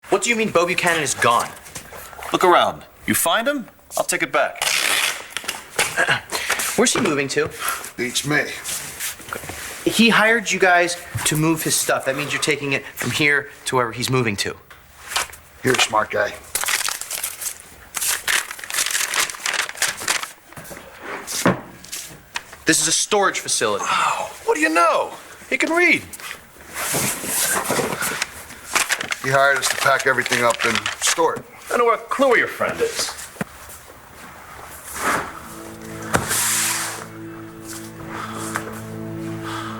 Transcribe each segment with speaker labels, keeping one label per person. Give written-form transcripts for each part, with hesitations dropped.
Speaker 1: What do you mean Bo Buchanan is gone?
Speaker 2: Look around. You find him? I'll take it back.
Speaker 1: Where's he moving to?
Speaker 3: Beats me.
Speaker 1: He hired you guys to move his stuff. That means you're taking it from here to wherever he's moving to.
Speaker 3: You're a smart guy.
Speaker 1: This is a storage facility.
Speaker 2: Oh, what do you know? He can read.
Speaker 3: He hired us to pack everything up and store it.
Speaker 2: I know what a clue where your friend is.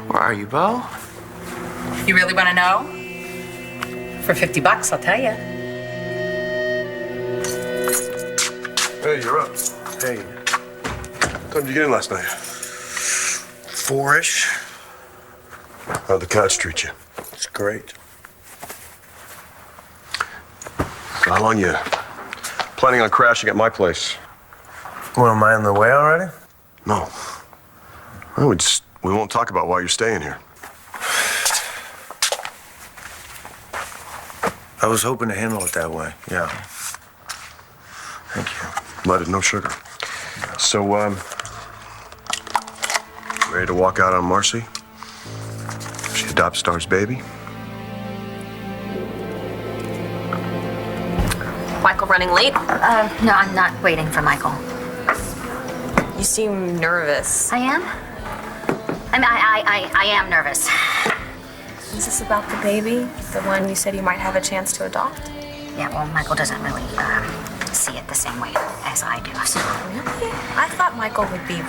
Speaker 1: Where are you, Bo?
Speaker 4: You really want to know? For $50, I'll tell you.
Speaker 5: Hey, you're up. Hey. What time did you get in last night?
Speaker 3: 4-ish.
Speaker 5: How'd the couch treat you?
Speaker 3: It's great.
Speaker 5: How long you planning on crashing at my place?
Speaker 6: Well, am I in the way already?
Speaker 5: No. Well, we won't talk about why you're staying here.
Speaker 6: I was hoping to handle it that way, yeah. Thank you.
Speaker 5: Leaded, no sugar. So, ready to walk out on Marcy? She adopts Star's baby?
Speaker 7: Michael running late?
Speaker 8: No, I'm not waiting for Michael.
Speaker 7: You seem nervous.
Speaker 8: I am? I am nervous.
Speaker 7: Is this about the baby? The one you said you might have a chance to adopt?
Speaker 8: Yeah, well, Michael doesn't really see it the same way as I do, so...
Speaker 7: Really? I thought Michael would be...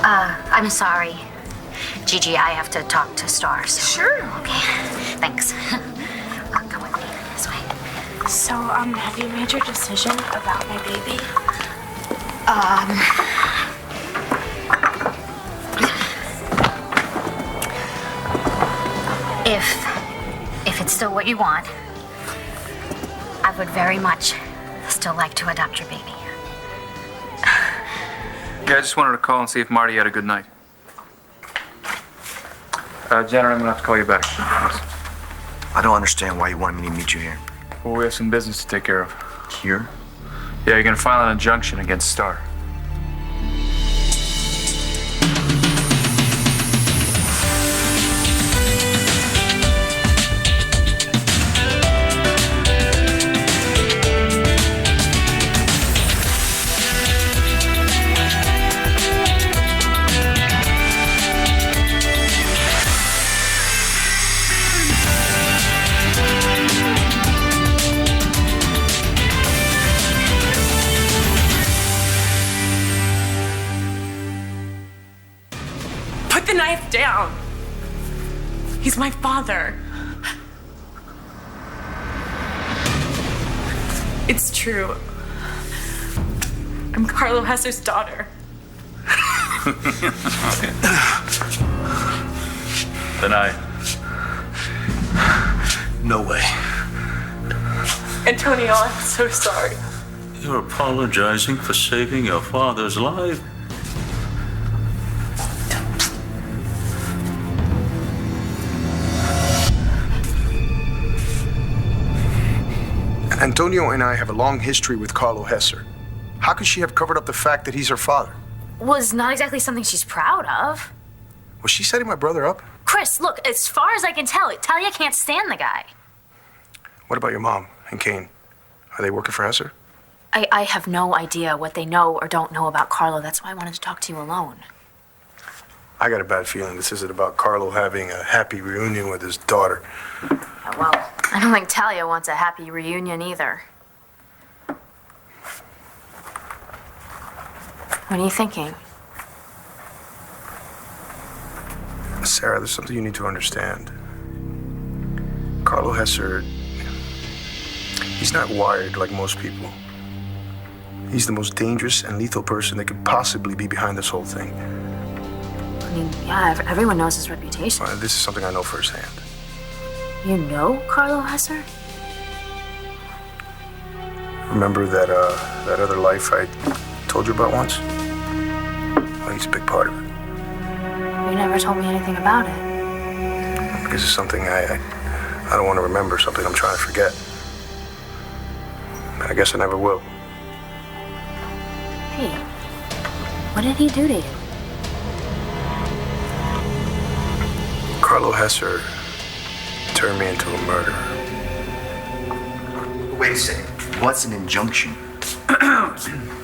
Speaker 8: I'm sorry. Gigi, I have to talk to Star, so...
Speaker 7: Sure.
Speaker 8: Okay, thanks. Come with me this way.
Speaker 9: So, have you made your decision about my baby?
Speaker 8: If it's still what you want, I would very much still like to adopt your baby.
Speaker 10: Yeah, I just wanted to call and see if Marty had a good night. Jenner, I'm gonna have to call you back.
Speaker 1: I don't understand why you wanted me to meet you here.
Speaker 10: Well, we have some business to take care of.
Speaker 1: Here?
Speaker 10: Yeah, you're gonna file an injunction against Star.
Speaker 9: Put the knife down. He's my father. It's true. I'm Carlo Hesser's daughter.
Speaker 2: Deny.
Speaker 6: No way.
Speaker 9: Antonio, I'm so sorry.
Speaker 11: You're apologizing for saving your father's life?
Speaker 3: Antonio and I have a long history with Carlo Hesser. How could she have covered up the fact that he's her father?
Speaker 8: Was not exactly something she's proud of.
Speaker 3: Was she setting my brother up?
Speaker 8: Chris, look, as far as I can tell, Talia can't stand the guy.
Speaker 3: What about your mom and Kane? Are they working for Hesser?
Speaker 8: I have no idea what they know or don't know about Carlo. That's why I wanted to talk to you alone.
Speaker 3: I got a bad feeling this isn't about Carlo having a happy reunion with his daughter.
Speaker 8: Well, I don't think Talia wants a happy reunion either. What are you thinking?
Speaker 3: Sarah, there's something you need to understand. Carlo Hesser, he's not wired like most people. He's the most dangerous and lethal person that could possibly be behind this whole thing.
Speaker 8: I mean, yeah, everyone knows his reputation.
Speaker 3: This is something I know firsthand.
Speaker 8: You know Carlo Hesser?
Speaker 3: Remember that other life I told you about once? Well, he's a big part of it.
Speaker 8: You never told me anything about it.
Speaker 3: This is something I don't want to remember, something I'm trying to forget. I guess I never will.
Speaker 8: Hey, what did he do to you?
Speaker 3: Carlo Hesser turned me into a murderer.
Speaker 1: Wait a second. What's an injunction?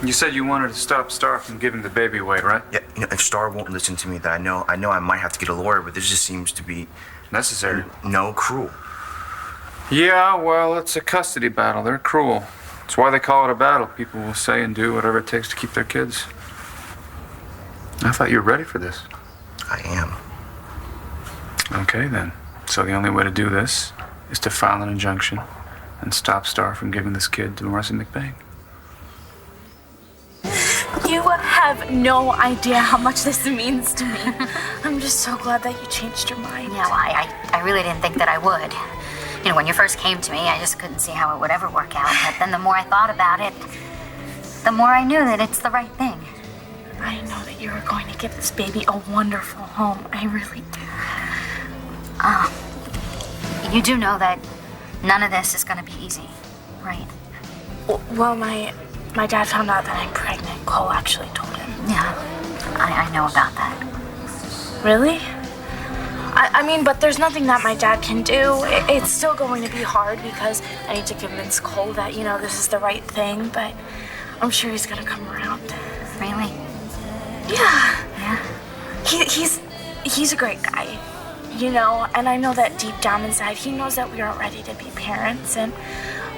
Speaker 10: You said you wanted to stop Star from giving the baby away, right?
Speaker 6: Yeah, if Star won't listen to me, then I know I might have to get a lawyer, but this just seems to be
Speaker 10: Necessary.
Speaker 6: no cruel.
Speaker 10: Yeah, well, it's a custody battle. They're cruel. That's why they call it a battle. People will say and do whatever it takes to keep their kids. I thought you were ready for this.
Speaker 6: I am.
Speaker 10: Okay, then. So the only way to do this is to file an injunction and stop Star from giving this kid to Marcy McBain.
Speaker 9: You have no idea how much this means to me. I'm just so glad that you changed your mind.
Speaker 8: Yeah, well, I really didn't think that I would. You know, when you first came to me, I just couldn't see how it would ever work out. But then the more I thought about it, the more I knew that it's the right thing.
Speaker 9: I know that you are going to give this baby a wonderful home. I really do.
Speaker 8: You do know that none of this is going to be easy, right?
Speaker 9: Well, my dad found out that I'm pregnant. Cole actually told him.
Speaker 8: Yeah, I know about that.
Speaker 9: Really? I mean, but there's nothing that my dad can do. It's still going to be hard because I need to convince Cole that, you know, this is the right thing, but I'm sure he's gonna come around.
Speaker 8: Really?
Speaker 9: Yeah.
Speaker 8: Yeah?
Speaker 9: He's a great guy, you know, and I know that deep down inside he knows that we aren't ready to be parents, and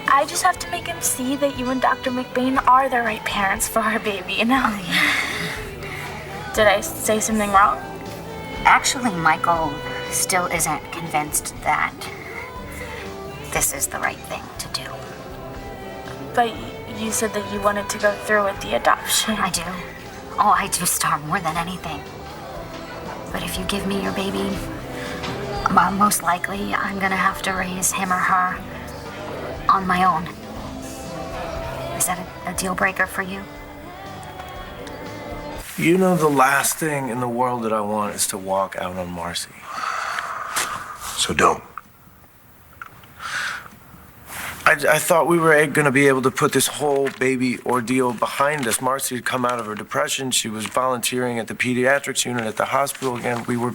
Speaker 9: I just have to make him see that you and Dr. McBain are the right parents for our baby, you know?
Speaker 8: Oh, yeah.
Speaker 9: Did I say something wrong?
Speaker 8: Actually, Michael still isn't convinced that this is the right thing to do.
Speaker 9: But you said that you wanted to go through with the adoption.
Speaker 8: I do. Oh, I do, Star, more than anything. But if you give me your baby, most likely I'm gonna have to raise him or her on my own. Is that a deal breaker for you?
Speaker 6: You know, the last thing in the world that I want is to walk out on Marcy.
Speaker 3: So don't.
Speaker 6: I thought we were going to be able to put this whole baby ordeal behind us. Marcy had come out of her depression. She was volunteering at the pediatrics unit at the hospital again. We were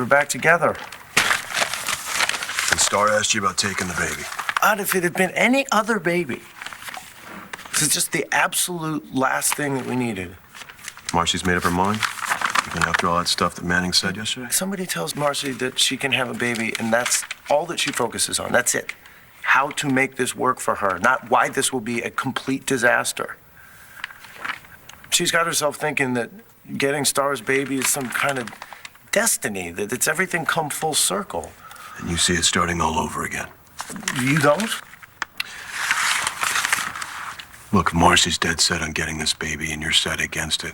Speaker 6: back together.
Speaker 5: And Star asked you about taking the baby.
Speaker 6: Odd if it had been any other baby. This is just the absolute last thing that we needed.
Speaker 5: Marcy's made up her mind? Even after all that stuff that Manning said yesterday?
Speaker 6: Somebody tells Marcy that she can have a baby, and that's all that she focuses on. That's it. How to make this work for her, not why this will be a complete disaster. She's got herself thinking that getting Star's baby is some kind of destiny, that it's everything come full circle.
Speaker 5: And you see it starting all over again.
Speaker 6: You don't?
Speaker 5: Look, Marcy's dead set on getting this baby, and you're set against it.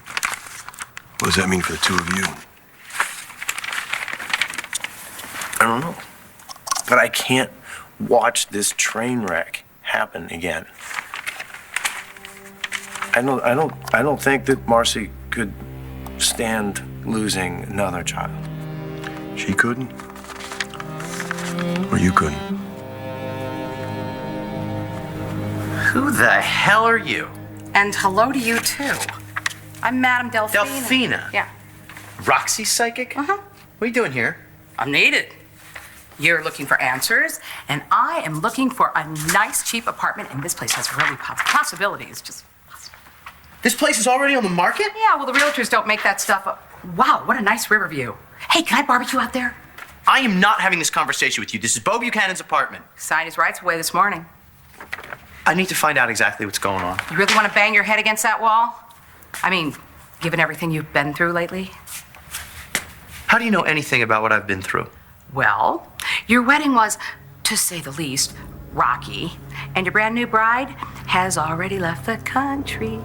Speaker 5: What does that mean for the two of you?
Speaker 6: I don't know. But I can't watch this train wreck happen again. I don't think that Marcy could stand losing another child.
Speaker 5: She couldn't? Or you couldn't?
Speaker 1: Who the hell are you?
Speaker 4: And hello to you, too. I'm Madame Delphina.
Speaker 1: Delphina?
Speaker 4: Yeah.
Speaker 1: Roxy's psychic?
Speaker 4: Uh-huh.
Speaker 1: What are you doing here?
Speaker 4: I'm needed. You're looking for answers, and I am looking for a nice, cheap apartment, and this place has really possibilities. Just
Speaker 1: This place is already on the market?
Speaker 4: yeah, well, the realtors don't make that stuff up. Wow, what a nice river view. Hey, can I barbecue out there?
Speaker 1: I am not having this conversation with you. This is Bo Buchanan's apartment.
Speaker 4: Signed his rights away this morning.
Speaker 1: I need to find out exactly what's going on.
Speaker 4: You really want to bang your head against that wall? I mean, given everything you've been through lately?
Speaker 1: How do you know anything about what I've been through?
Speaker 4: Well, your wedding was, to say the least, rocky, and your brand new bride has already left the country.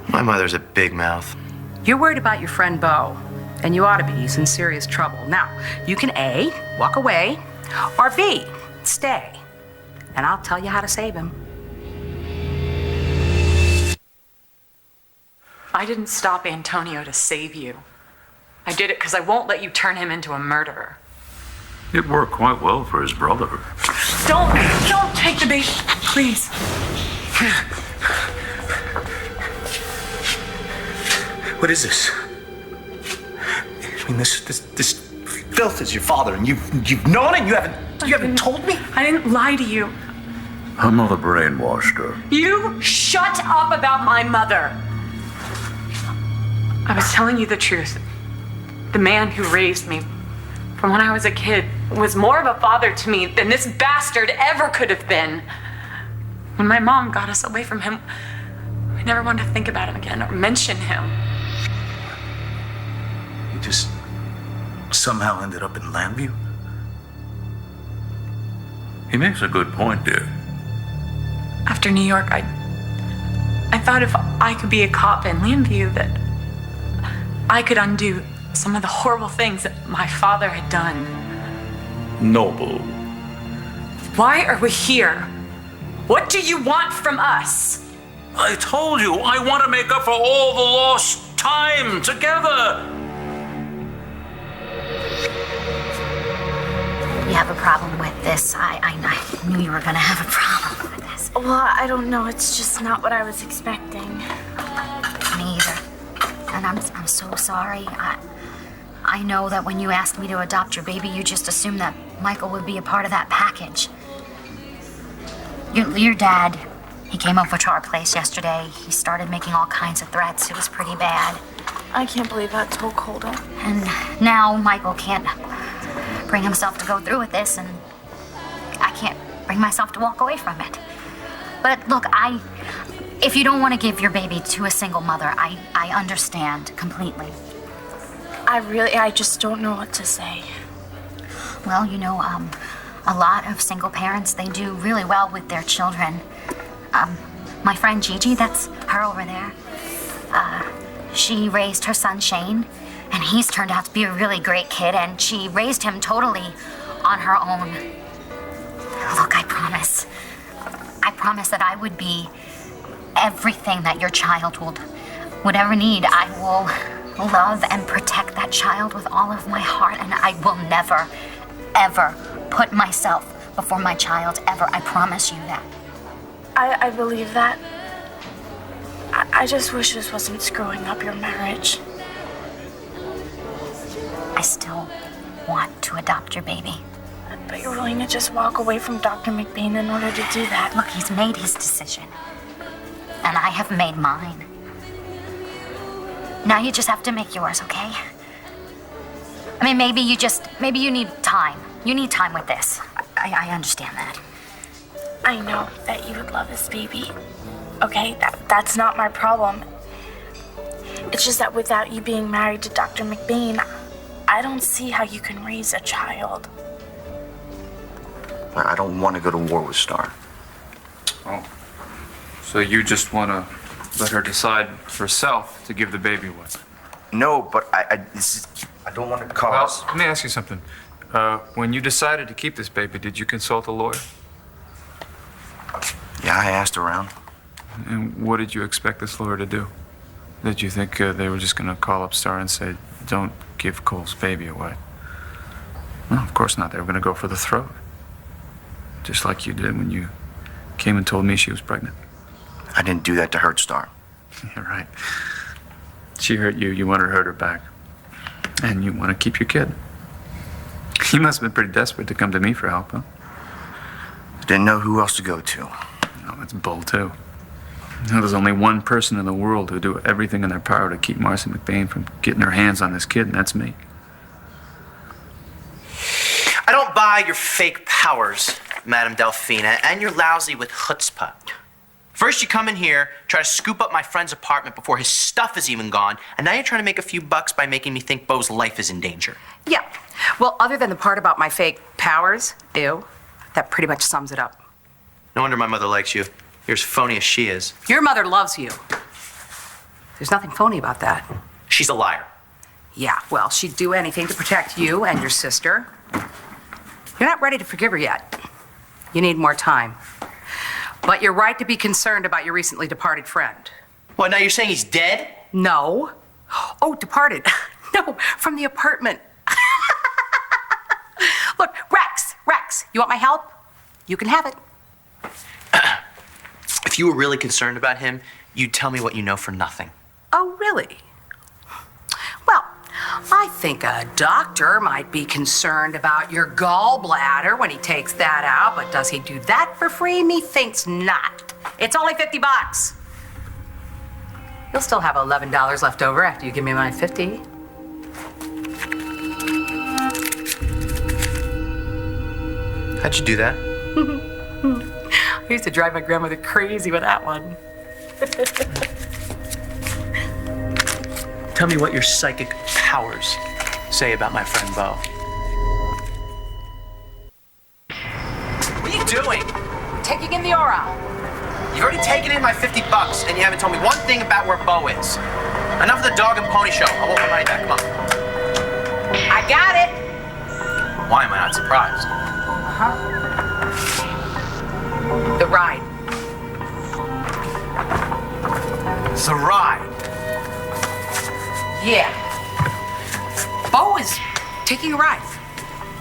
Speaker 1: My mother's a big mouth.
Speaker 4: You're worried about your friend Bo, and you ought to be. He's in serious trouble. Now, you can A, walk away, or B, stay. And I'll tell you how to save him.
Speaker 12: I didn't stop Antonio to save you. I did it because I won't let you turn him into a murderer.
Speaker 11: It worked quite well for his brother.
Speaker 9: Don't take the baby, please.
Speaker 1: What is this? I mean, this filth is your father, and you've known it. You haven't told me.
Speaker 9: I didn't lie to you.
Speaker 11: Her mother brainwashed her.
Speaker 4: You shut up about my mother.
Speaker 9: I was telling you the truth. The man who raised me from when I was a kid was more of a father to me than this bastard ever could have been. When my mom got us away from him, I never wanted to think about him again or mention him.
Speaker 12: You just somehow ended up in Lambview?
Speaker 11: He makes a good point, dear.
Speaker 9: After New York, I thought if I could be a cop in Lambview that I could undo some of the horrible things that my father had done.
Speaker 11: Noble.
Speaker 9: Why are we here? What do you want from us?
Speaker 11: I told you, I want to make up for all the lost time together.
Speaker 8: You have a problem with this. I knew you were gonna have a problem with this.
Speaker 9: Well, I don't know. It's just not what I was expecting.
Speaker 8: Me either. And I'm so sorry. I know that when you asked me to adopt your baby, you just assumed that Michael would be a part of that package. Your dad, he came over to our place yesterday. He started making all kinds of threats. It was pretty bad.
Speaker 9: I can't believe I told Colton.
Speaker 8: And now Michael can't bring himself to go through with this, and I can't bring myself to walk away from it. But look, if you don't want to give your baby to a single mother, I understand completely.
Speaker 9: I just don't know what to say.
Speaker 8: Well, you know, a lot of single parents, they do really well with their children. My friend Gigi, that's her over there. She raised her son Shane, and he's turned out to be a really great kid, and she raised him totally on her own. Look, I promise that I would be everything that your child would ever need. I will love and protect that child with all of my heart, and I will never, ever put myself before my child, ever. I promise you that.
Speaker 9: I believe that. I just wish this wasn't screwing up your marriage.
Speaker 8: I still want to adopt your baby.
Speaker 9: But you're willing to just walk away from Dr. McBain in order to do that.
Speaker 8: Look, he's made his decision. And I have made mine. Now you just have to make yours, okay? I mean, maybe you need time. You need time with this. I understand that.
Speaker 9: I know that you would love this baby. Okay, that's not my problem. It's just that without you being married to Dr. McBain, I don't see how you can raise a child.
Speaker 12: I don't want to go to war with Star.
Speaker 10: Oh. So you just want to let her decide herself to give the baby away?
Speaker 12: No, but I don't want to cause...
Speaker 10: Well, let me ask you something. When you decided to keep this baby, did you consult a lawyer?
Speaker 12: Yeah, I asked around.
Speaker 10: And what did you expect this lawyer to do? Did you think they were just going to call up Star and say, don't give Cole's baby away? No, of course not. They were going to go for the throat. Just like you did when you came and told me she was pregnant.
Speaker 12: I didn't do that to hurt Star.
Speaker 10: You're right. She hurt you. You want to hurt her back. And you want to keep your kid. You must have been pretty desperate to come to me for help, huh?
Speaker 12: Didn't know who else to go to.
Speaker 10: No, that's bull, too. You know, there's only one person in the world who'd do everything in their power to keep Marcy McBain from getting her hands on this kid, and that's me.
Speaker 1: I don't buy your fake powers, Madame Delphina, and you're lousy with chutzpah. First, you come in here, try to scoop up my friend's apartment before his stuff is even gone, and now you're trying to make a few bucks by making me think Beau's life is in danger.
Speaker 4: Yeah. Well, other than the part about my fake powers, ew, that pretty much sums it up.
Speaker 1: No wonder my mother likes you. You're as phony as she is.
Speaker 4: Your mother loves you. There's nothing phony about that.
Speaker 1: She's a liar.
Speaker 4: Yeah, well, she'd do anything to protect you and your sister. You're not ready to forgive her yet. You need more time. But you're right to be concerned about your recently departed friend.
Speaker 1: What, now you're saying he's dead?
Speaker 4: No. Oh, departed. No, from the apartment. Look, You want my help? You can have it.
Speaker 1: If you were really concerned about him, you'd tell me what you know for nothing.
Speaker 4: Oh, really? Well, I think a doctor might be concerned about your gallbladder when he takes that out, but does he do that for free? Methinks not. It's only $50. You'll still have $11 left over after you give me my 50.
Speaker 1: How'd you do that?
Speaker 4: I used to drive my grandmother crazy with that one.
Speaker 1: Tell me what your psychic powers say about my friend Bo. What are you doing?
Speaker 4: Taking in the aura.
Speaker 1: You've already taken in my $50 and you haven't told me one thing about where Bo is. Enough of the dog and pony show. I want my money back. Come on.
Speaker 4: I got it.
Speaker 1: Why am I not surprised?
Speaker 4: The ride.
Speaker 1: The ride.
Speaker 4: Yeah. Bo is taking a ride.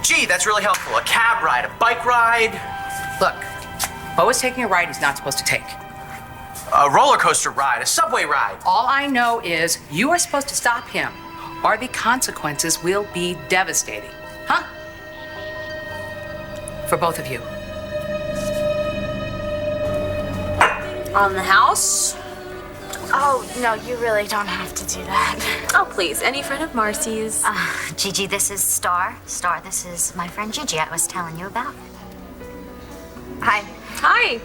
Speaker 1: Gee, that's really helpful. A cab ride, a bike ride.
Speaker 4: Look, Bo is taking a ride he's not supposed to take.
Speaker 1: A roller coaster ride, a subway ride.
Speaker 4: All I know is you are supposed to stop him, or the consequences will be devastating. Huh? For both of you.
Speaker 7: On the house?
Speaker 9: Oh, no, you really don't have to do that.
Speaker 7: Oh, please. Any friend of Marcy's?
Speaker 8: Gigi, this is Star. Star, this is my friend Gigi I was telling you about.
Speaker 9: Hi.
Speaker 7: Hi.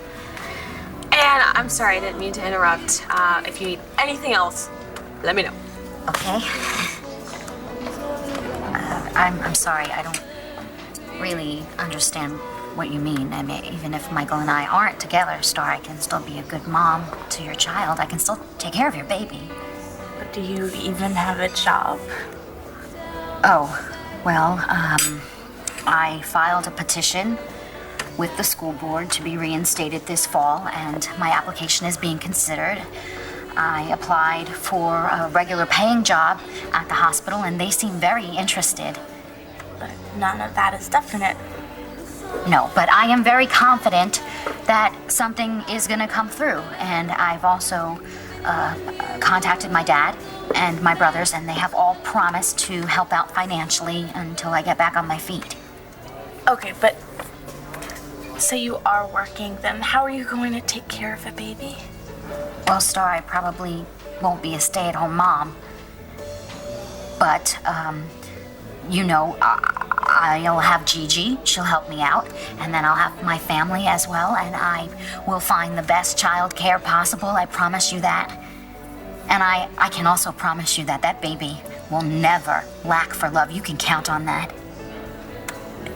Speaker 7: And I'm sorry, I didn't mean to interrupt. If you need anything else, let me know.
Speaker 8: Okay. I'm sorry, I don't really understand what you mean. I mean, even if Michael and I aren't together, Star, I can still be a good mom to your child. I can still take care of your baby.
Speaker 9: But do you even have a job?
Speaker 8: Oh, well, I filed a petition with the school board to be reinstated this fall, and my application is being considered. I applied for a regular paying job at the hospital, and they seem very interested.
Speaker 9: But none of that is definite.
Speaker 8: No, but I am very confident that something is going to come through. And I've also contacted my dad and my brothers, and they have all promised to help out financially until I get back on my feet.
Speaker 9: Okay, but so you are working, then how are you going to take care of a baby?
Speaker 8: Well, Star, I probably won't be a stay-at-home mom. But, you know, I'll have Gigi. She'll help me out. And then I'll have my family as well. And I will find the best child care possible. I promise you that. And I can also promise you that that baby will never lack for love. You can count on that.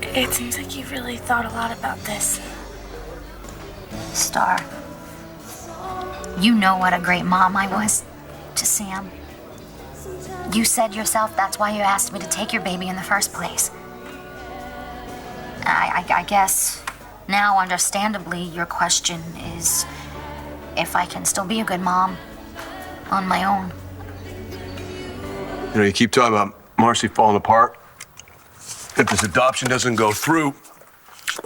Speaker 9: It seems like you've really thought a lot about this.
Speaker 8: Star, you know what a great mom I was to Sam. You said yourself that's why you asked me to take your baby in the first place. I guess now, understandably, your question is if I can still be a good mom on my own.
Speaker 5: You know, you keep talking about Marcy falling apart. If this adoption doesn't go through,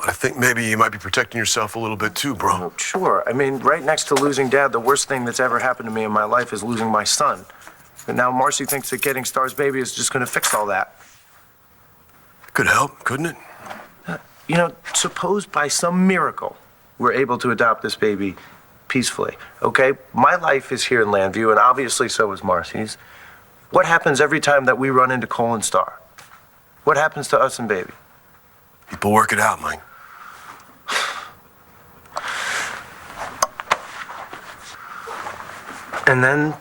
Speaker 5: I think maybe you might be protecting yourself a little bit too, bro.
Speaker 6: Oh, sure. I mean, right next to losing Dad, the worst thing that's ever happened to me in my life is losing my son. And now Marcy thinks that getting Star's baby is just going to fix all that.
Speaker 5: Could help, couldn't it?
Speaker 6: You know, suppose by some miracle we're able to adopt this baby peacefully, okay? My life is here in Landview, and obviously so is Marcy's. What happens every time that we run into Cole and Star? What happens to us and baby?
Speaker 5: People work it out, Mike.
Speaker 6: And then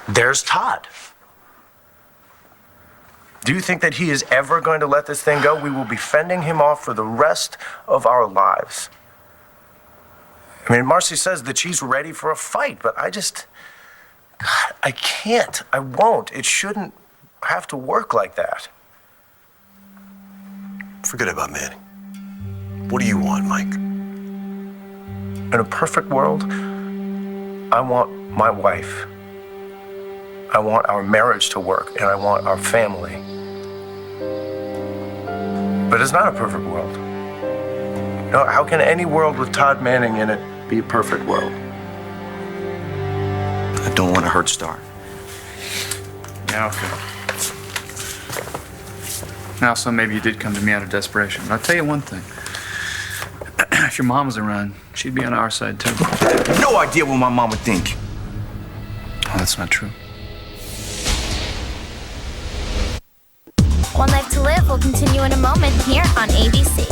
Speaker 6: there's Todd. Do you think that he is ever going to let this thing go? We will be fending him off for the rest of our lives. I mean, Marcy says that she's ready for a fight, but God, I can't. I won't. It shouldn't have to work like that.
Speaker 5: Forget about Manny. What do you want, Mike?
Speaker 6: In a perfect world, I want my wife. I want our marriage to work, and I want our family. But it's not a perfect world. No, how can any world with Todd Manning in it be a perfect world?
Speaker 12: I don't want to hurt Star.
Speaker 10: Yeah, okay. Now, so maybe you did come to me out of desperation. But I'll tell you one thing. If your mom was around, she'd be on our side, too.
Speaker 12: No idea what my mom would think.
Speaker 10: Oh, that's not true.
Speaker 13: One Life to Live will continue in a moment here on ABC.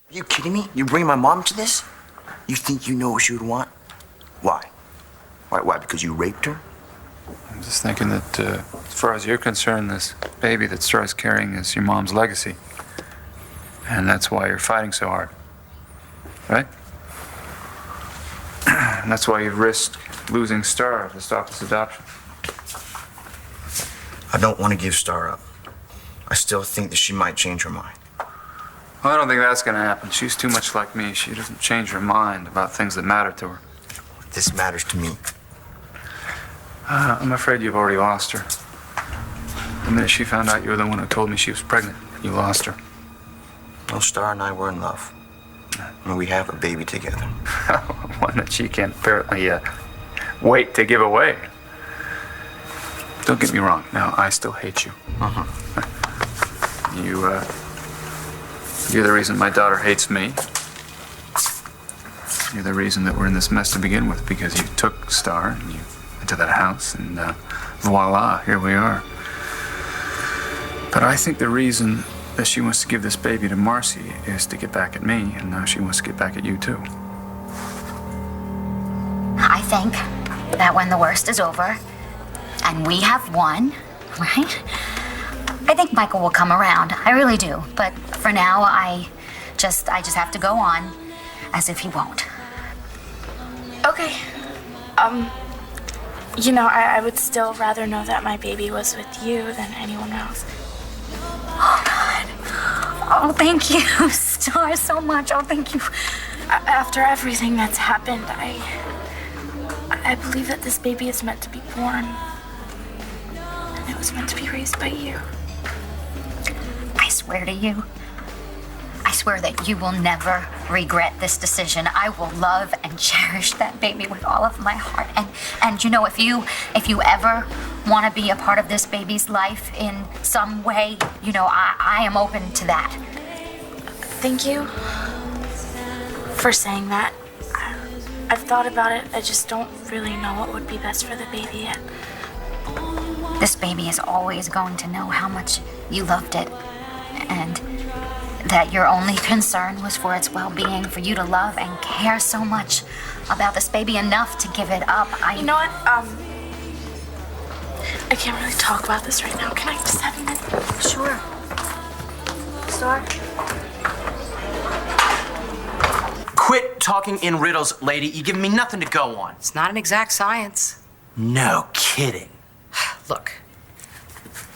Speaker 12: Are you kidding me? You bring my mom to this? You think you know what she would want? Why? Why? Because you raped her?
Speaker 10: I'm just thinking that, as far as you're concerned, this baby that Star's carrying is your mom's legacy. And that's why you're fighting so hard. Right? And that's why you've risked losing Star to stop this adoption.
Speaker 12: I don't want to give Star up. I still think that she might change her mind.
Speaker 10: Well, I don't think that's going to happen. She's too much like me. She doesn't change her mind about things that matter to her.
Speaker 12: This matters to me.
Speaker 10: I'm afraid you've already lost her. The minute she found out you were the one who told me she was pregnant, you lost her.
Speaker 12: No, Star and I were in love. And we have a baby together.
Speaker 10: One that she can't apparently wait to give away. Don't get me wrong. Now, I still hate you. You're the reason my daughter hates me. You're the reason that we're in this mess to begin with, because you took Star and you into that house, and voila, here we are. But I think the reason that she wants to give this baby to Marcy is to get back at me, and now she wants to get back at you too.
Speaker 8: I think that when the worst is over and we have won, right? I think Michael will come around. I really do. But for now, I just have to go on as if he won't.
Speaker 9: Okay. You know, I would still rather know that my baby was with you than anyone else.
Speaker 8: Oh, God. Oh, thank you, Star, so much. Oh, thank you.
Speaker 9: After everything that's happened, I believe that this baby is meant to be born. And it was meant to be raised by you.
Speaker 8: I swear to you, I swear that you will never regret this decision. I will love and cherish that baby with all of my heart. And you know, if you ever want to be a part of this baby's life in some way, you know, I am open to that.
Speaker 9: Thank you for saying that. I've thought about it. I just don't really know what would be best for the baby yet.
Speaker 8: This baby is always going to know how much you loved it, and that your only concern was for its well-being, for you to love and care so much about this baby enough to give it up.
Speaker 9: You know what? I can't really talk about this right now. Can I just have a minute?
Speaker 8: Sure.
Speaker 9: Star?
Speaker 1: Quit talking in riddles, lady. You're giving me nothing to go on.
Speaker 4: It's not an exact science.
Speaker 1: No kidding.
Speaker 4: Look,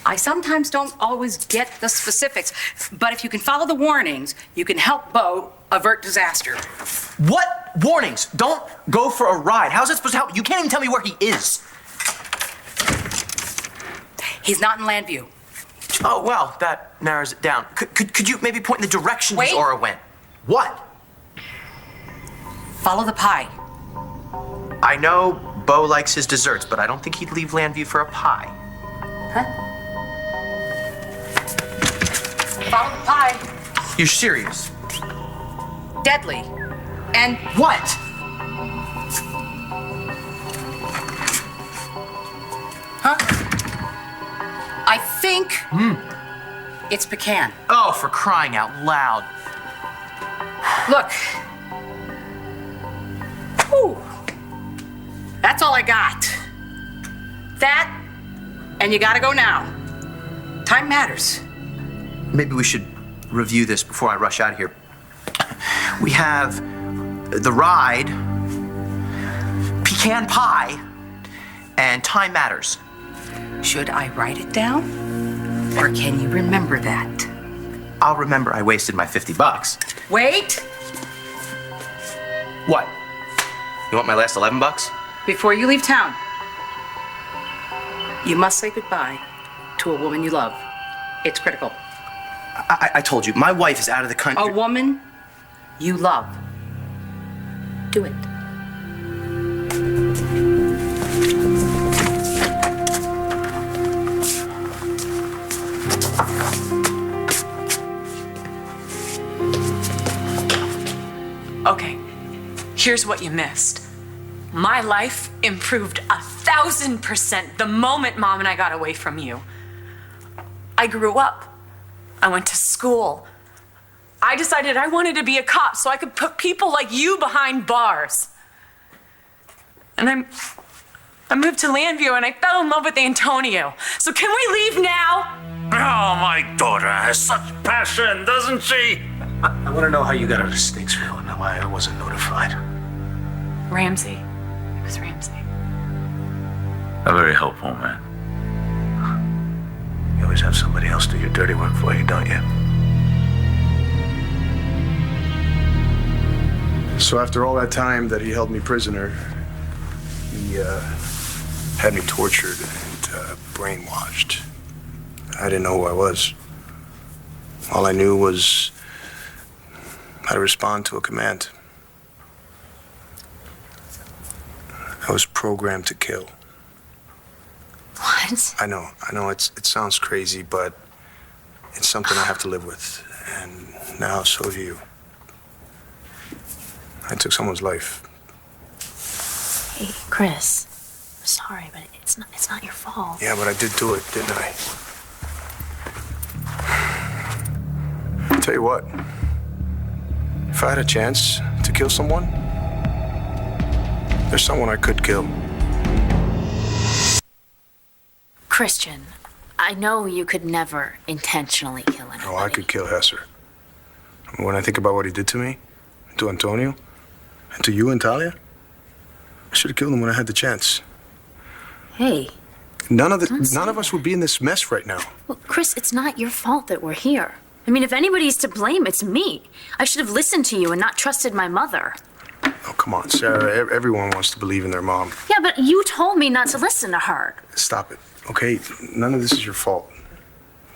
Speaker 4: I sometimes don't always get the specifics, but if you can follow the warnings, you can help Bo avert disaster.
Speaker 1: What warnings? Don't go for a ride. How's that supposed to help? You can't even tell me where he is.
Speaker 4: He's not in Landview.
Speaker 1: Oh, well, that narrows it down. Could you maybe point in the direction
Speaker 4: Wait.
Speaker 1: his aura went? What?
Speaker 4: Follow the pie.
Speaker 1: I know Bo likes his desserts, but I don't think he'd leave Landview for a pie.
Speaker 4: Huh? Follow the pie.
Speaker 1: You're serious?
Speaker 4: Deadly. And
Speaker 1: what?
Speaker 4: Huh? I think it's pecan.
Speaker 1: Oh, for crying out loud.
Speaker 4: Look. Whew. That's all I got. That, and you gotta go now. Time matters.
Speaker 1: Maybe we should review this before I rush out of here. We have the ride, pecan pie, and time matters.
Speaker 4: Should I write it down? Or can you remember that?
Speaker 1: I'll remember I wasted my $50.
Speaker 4: Wait!
Speaker 1: What? You want my last $11?
Speaker 4: Before you leave town, You must say goodbye to a woman you love. It's critical.
Speaker 1: I told you, my wife is out of the country.
Speaker 4: A woman you love. Do it.
Speaker 14: Okay, here's what you missed. My life improved 1,000% the moment Mom and I got away from you. I grew up. I went to school. I decided I wanted to be a cop so I could put people like you behind bars. And I moved to Landview and I fell in love with Antonio. So can we leave now?
Speaker 11: Oh, my daughter has such passion, doesn't she?
Speaker 3: I want to know how you got out of Statesville and why I wasn't notified.
Speaker 14: Ramsey. It was Ramsey.
Speaker 11: A very helpful man.
Speaker 3: You always have somebody else do your dirty work for you, don't you? So after all that time that he held me prisoner, he had me tortured and brainwashed. I didn't know who I was. All I knew was how to respond to a command. I was programmed to kill.
Speaker 8: What?
Speaker 3: I know, it sounds crazy, but it's something I have to live with. And now, so have you. I took someone's life.
Speaker 8: Hey, Chris. I'm sorry, but it's not your fault.
Speaker 3: Yeah, but I did do it, didn't I? I'll tell you what. If I had a chance to kill someone, there's someone I could kill.
Speaker 8: Christian, I know you could never intentionally kill anyone.
Speaker 3: Oh, I could kill Hesser. When I think about what he did to me, to Antonio, and to you and Talia, I should have killed him when I had the chance.
Speaker 8: Hey.
Speaker 3: None of us would be in this mess right now.
Speaker 8: Well, Chris, it's not your fault that we're here. I mean, if anybody's to blame, it's me. I should have listened to you and not trusted my mother.
Speaker 3: Oh, come on, Sarah. Everyone wants to believe in their mom.
Speaker 8: Yeah, but you told me not to listen to her.
Speaker 3: Stop it, okay? None of this is your fault.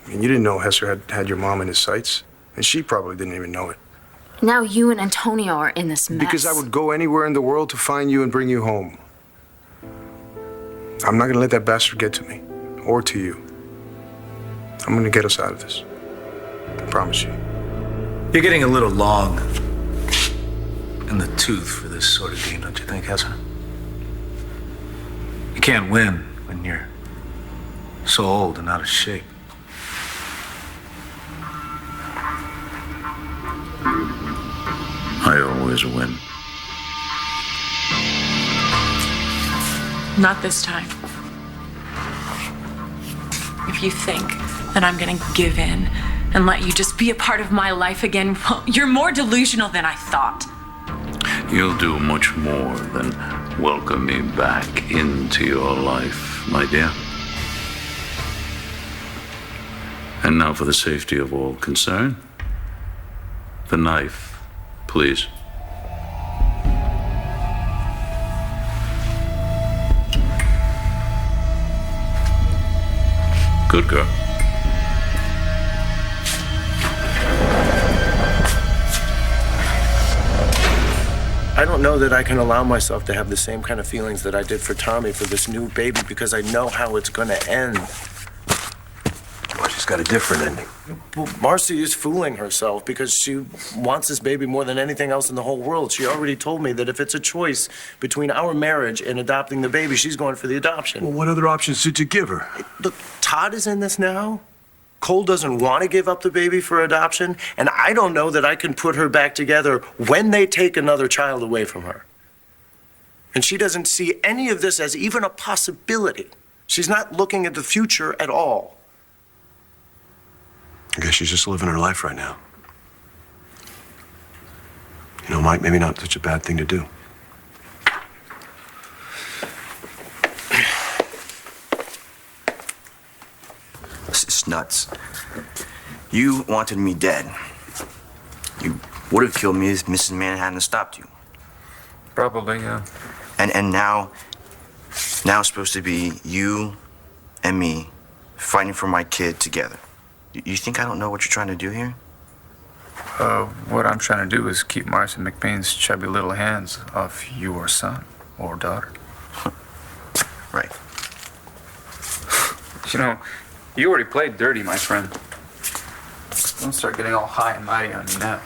Speaker 3: I mean, you didn't know Hesser had your mom in his sights, and she probably didn't even know it.
Speaker 8: Now you and Antonio are in this mess.
Speaker 3: Because I would go anywhere in the world to find you and bring you home. I'm not gonna let that bastard get to me, or to you. I'm gonna get us out of this. I promise you.
Speaker 15: You're getting a little long in the tooth for this sort of game, don't you think, Hesser? You can't win when you're so old and out of shape.
Speaker 11: I always win.
Speaker 14: Not this time. If you think that I'm gonna give in and let you just be a part of my life again, well, you're more delusional than I thought.
Speaker 11: You'll do much more than welcome me back into your life, my dear. And now for the safety of all concerned, the knife, please. Good girl.
Speaker 6: I don't know that I can allow myself to have the same kind of feelings that I did for Tommy for this new baby because I know how it's going to end.
Speaker 15: Well, she's got a different ending.
Speaker 6: Well, Marcy is fooling herself because she wants this baby more than anything else in the whole world. She already told me that if it's a choice between our marriage and adopting the baby, she's going for the adoption.
Speaker 5: Well, what other options did you give her?
Speaker 6: Look, Todd is in this now. Cole doesn't want to give up the baby for adoption, and I don't know that I can put her back together when they take another child away from her. And she doesn't see any of this as even a possibility. She's not looking at the future at all.
Speaker 5: I guess she's just living her life right now. You know, Mike, maybe not such a bad thing to do.
Speaker 12: It's nuts. You wanted me dead. You would have killed me if Mrs. Mann hadn't stopped you.
Speaker 10: Probably, yeah.
Speaker 12: And now it's supposed to be you and me fighting for my kid together. You think I don't know what you're trying to do here?
Speaker 10: What I'm trying to do is keep Marcy McBain's chubby little hands off your son or daughter.
Speaker 12: Right.
Speaker 10: You know, you already played dirty, my friend. Don't start getting all high and mighty on me now.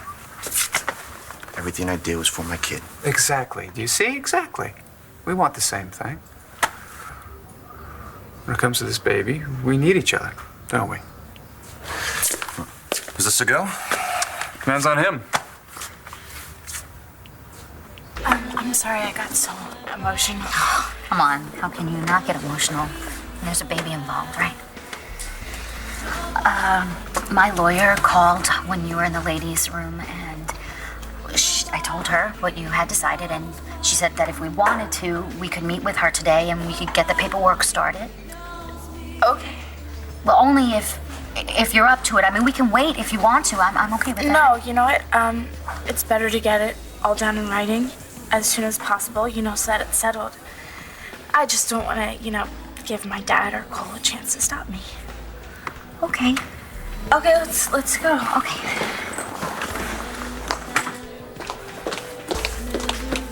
Speaker 12: Everything I did was for my kid.
Speaker 10: Exactly. Do you see? Exactly. We want the same thing. When it comes to this baby, we need each other, don't we?
Speaker 2: Is this a go?
Speaker 10: Depends on him.
Speaker 9: I'm sorry I got so emotional.
Speaker 8: Come on, how can you not get emotional when there's a baby involved, right? My lawyer called when you were in the ladies' room, and I told her what you had decided, and she said that if we wanted to, we could meet with her today and we could get the paperwork started.
Speaker 9: Okay.
Speaker 8: Well, only if you're up to it. I mean, we can wait if you want to. I'm okay with that.
Speaker 9: No, you know what? It's better to get it all down in writing as soon as possible, so that it's settled. I just don't want to, give my dad or Cole a chance to stop me.
Speaker 8: Okay.
Speaker 9: Okay, let's go.
Speaker 8: Okay.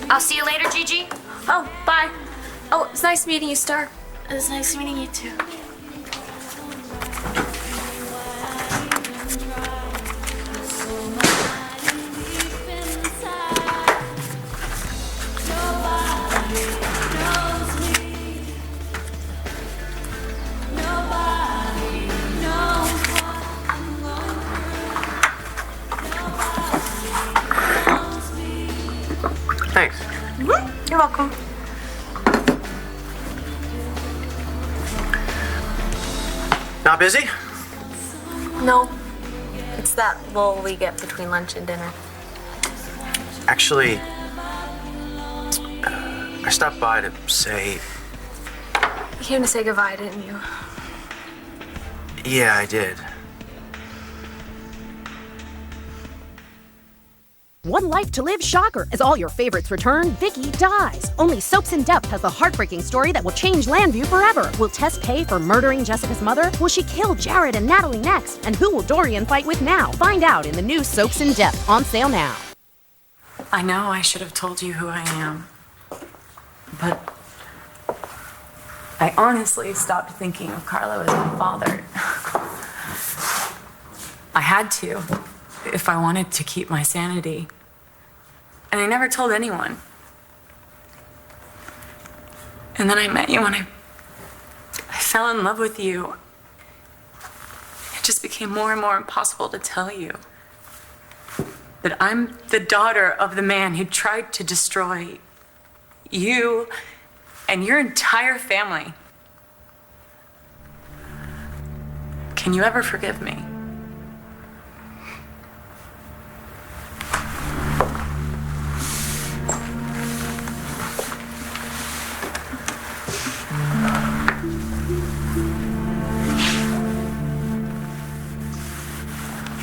Speaker 8: I'll see you later, Gigi.
Speaker 7: Oh, bye. Oh, it's nice meeting you, Star.
Speaker 9: It was nice meeting you too.
Speaker 1: Thanks.
Speaker 7: You're welcome.
Speaker 1: Not busy?
Speaker 7: No. It's that lull we get between lunch and dinner.
Speaker 1: Actually, I stopped by to say,
Speaker 7: You came to say goodbye, didn't you?
Speaker 1: yeah, I did.
Speaker 16: One Life to Live shocker. As all your favorites return, Vicky dies. Only Soaps in Depth has the heartbreaking story that will change Landview forever. Will Tess pay for murdering Jessica's mother? Will she kill Jared and Natalie next? And who will Dorian fight with now? Find out in the new Soaps in Depth, on sale now.
Speaker 14: I know I should have told you who I am. But I honestly stopped thinking of Carlo as my father. I had to, if I wanted to keep my sanity. And I never told anyone. And then I met you and I fell in love with you. It just became more and more impossible to tell you that I'm the daughter of the man who tried to destroy you and your entire family. Can you ever forgive me?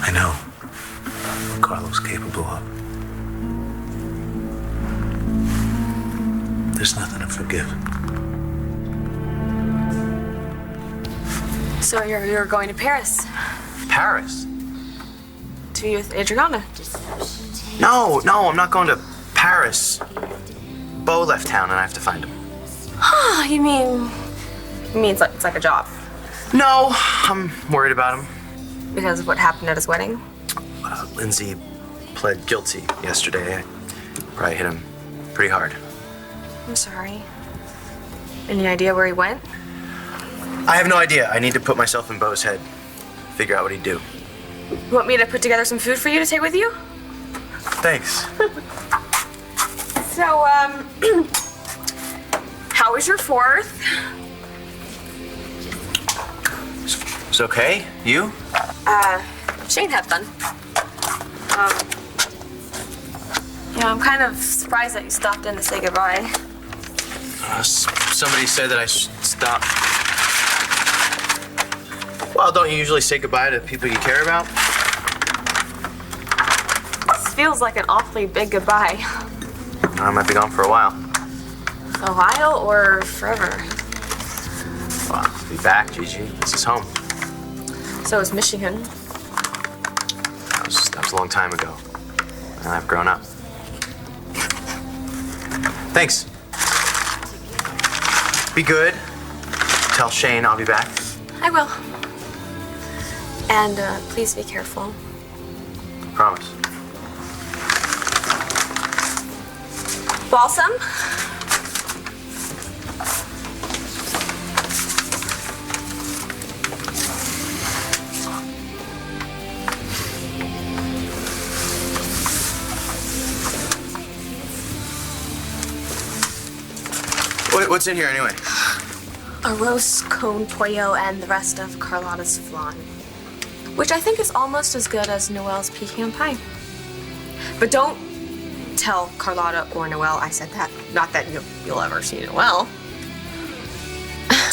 Speaker 15: I know what Carlo's capable of. There's nothing to forgive.
Speaker 7: So you're going to Paris
Speaker 1: Paris?
Speaker 7: to be with Adriana.
Speaker 1: No, I'm not going to Paris. Bo left town and I have to find him.
Speaker 7: You mean it's like a job?
Speaker 1: No, I'm worried about him.
Speaker 7: Because of what happened at his wedding?
Speaker 1: Lindsay pled guilty yesterday. I probably hit him pretty hard.
Speaker 7: I'm sorry. Any idea where he went?
Speaker 1: I have no idea. I need to put myself in Bo's head. Figure out what he'd do.
Speaker 7: You want me to put together some food for you to take with you?
Speaker 1: Thanks.
Speaker 7: So, how was your 4th?
Speaker 1: It's okay. You?
Speaker 7: Shane had fun. I'm kind of surprised that you stopped in to say goodbye.
Speaker 1: Somebody said that I should stop. Well, don't you usually say goodbye to people you care about?
Speaker 7: This feels like an awfully big goodbye.
Speaker 1: I might be gone for a while.
Speaker 7: A while or forever?
Speaker 1: Wow. Be back, Gigi. This is home.
Speaker 7: So is Michigan.
Speaker 1: That was a long time ago. And I've grown up. Thanks. Be good. Tell Shane I'll be back.
Speaker 7: I will. And please be careful.
Speaker 1: Promise.
Speaker 7: Balsam?
Speaker 1: What's in here anyway?
Speaker 7: A roast con pollo and the rest of Carlotta's flan, which I think is almost as good as Noelle's pecan pie. But don't tell Carlotta or Noelle I said that. Not that you'll ever see Noelle.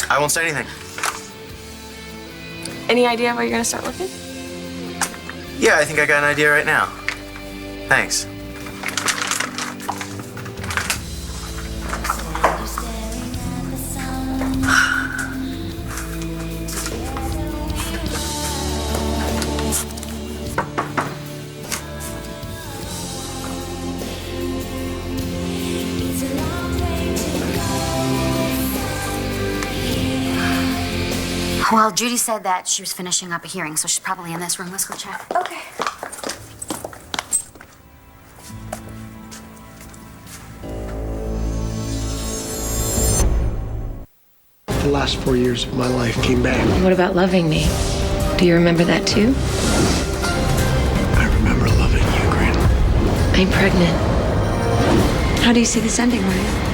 Speaker 1: I won't say anything.
Speaker 7: Any idea where you're gonna start looking?
Speaker 1: Yeah, I think I got an idea right now. Thanks.
Speaker 8: Well, Judy said that she was finishing up a hearing, so she's probably in this room. Let's go check.
Speaker 7: Okay.
Speaker 17: The last 4 years of my life came back.
Speaker 18: What about loving me? Do you remember that too?
Speaker 17: I remember loving you, Green.
Speaker 18: I'm pregnant. How do you see this ending, Ryan?